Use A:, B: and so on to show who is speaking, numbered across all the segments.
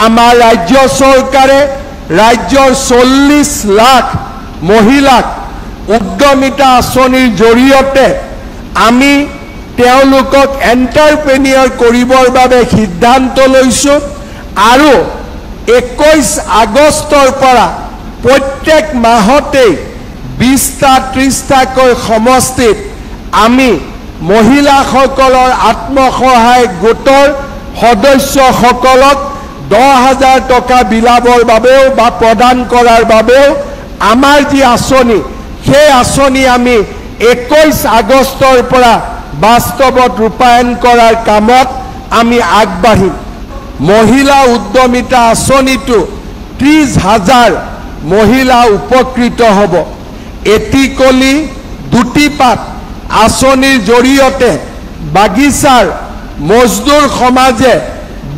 A: আমাৰ ৰাজ্য চৰকাৰে ৰাজ্যৰ 40 লাখ মহিলাক উদ্যমিতা আঁচনিৰ জৰিয়তে আমি তেওঁলোকক এণ্টাৰপ্ৰেনিয়ৰ কৰিবৰ বাবে সিদ্ধান্ত লৈছোঁ আৰু 21 আগষ্টৰ পৰা প্ৰত্যেক মাহতেই 20টা 30টাকৈ সমষ্টিত আমি মহিলাসকলৰ আত্মসহায়ক গোটৰ সদস্যসকলক 10,000 টকা বিলাবৰ বাবেও বা প্ৰদান কৰাৰ বাবেও আমাৰ যি আঁচনি সেই আঁচনি আমি 21 আগষ্টৰ পৰা বাস্তৱত ৰূপায়ণ কৰাৰ কামত আমি আগবাঢ়িম। মহিলা উদ্যমিতা আঁচনিটো 30,000 মহিলা উপকৃত হ'ব। এটিকলি দুটিপাত আঁচনিৰ জৰিয়তে বাগিচাৰ মজদুৰ সমাজে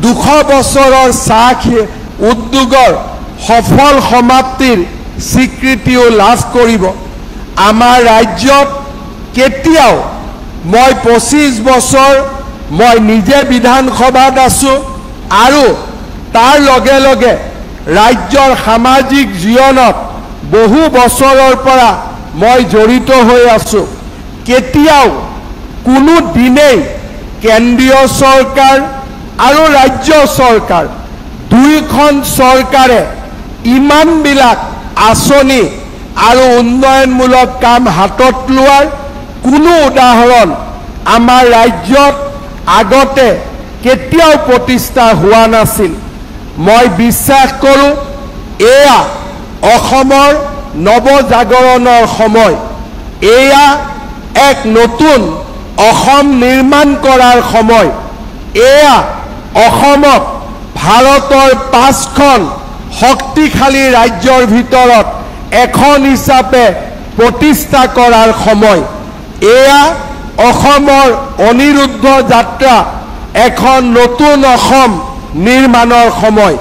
A: 200 বছৰৰ চাহ উদ্যোগৰ সফল সমাপ্তিৰ স্বীকৃতিও লাভ কৰিব। আমাৰ ৰাজ্যত কেতিয়াও মই 25 বছৰ মই নিজে বিধানসভাত আছোঁ আৰু তাৰ লগে লগে ৰাজ্যৰ সামাজিক জীৱনত বহু বছৰৰ পৰা মই জড়িত হৈ আছোঁ। কেতিয়াও কোনো দিনেই কেন্দ্ৰীয় চৰকাৰ আৰু ৰাজ্য চৰকাৰ দুইখন চৰকাৰে ইমানবিলাক আঁচনি আৰু উন্নয়নমূলক কাম হাতত লোৱাৰ কোনো উদাহৰণ আমাৰ ৰাজ্যত আগতে কেতিয়াও প্ৰতিষ্ঠা হোৱা নাছিল। মই বিশ্বাস কৰোঁ এয়া অসমৰ নৱজাগৰণৰ সময়। এয়া এক নতুন অসম নিৰ্মাণ কৰাৰ সময়। এয়া অসমক ভাৰতৰ 5খন শক্তিশালী ৰাজ্যৰ ভিতৰত এখন হিচাপে প্ৰতিষ্ঠা কৰাৰ সময়। এয়া অসমৰ অনিৰুদ্ধ যাত্ৰা এখন নতুন অসম নিৰ্মাণৰ সময়।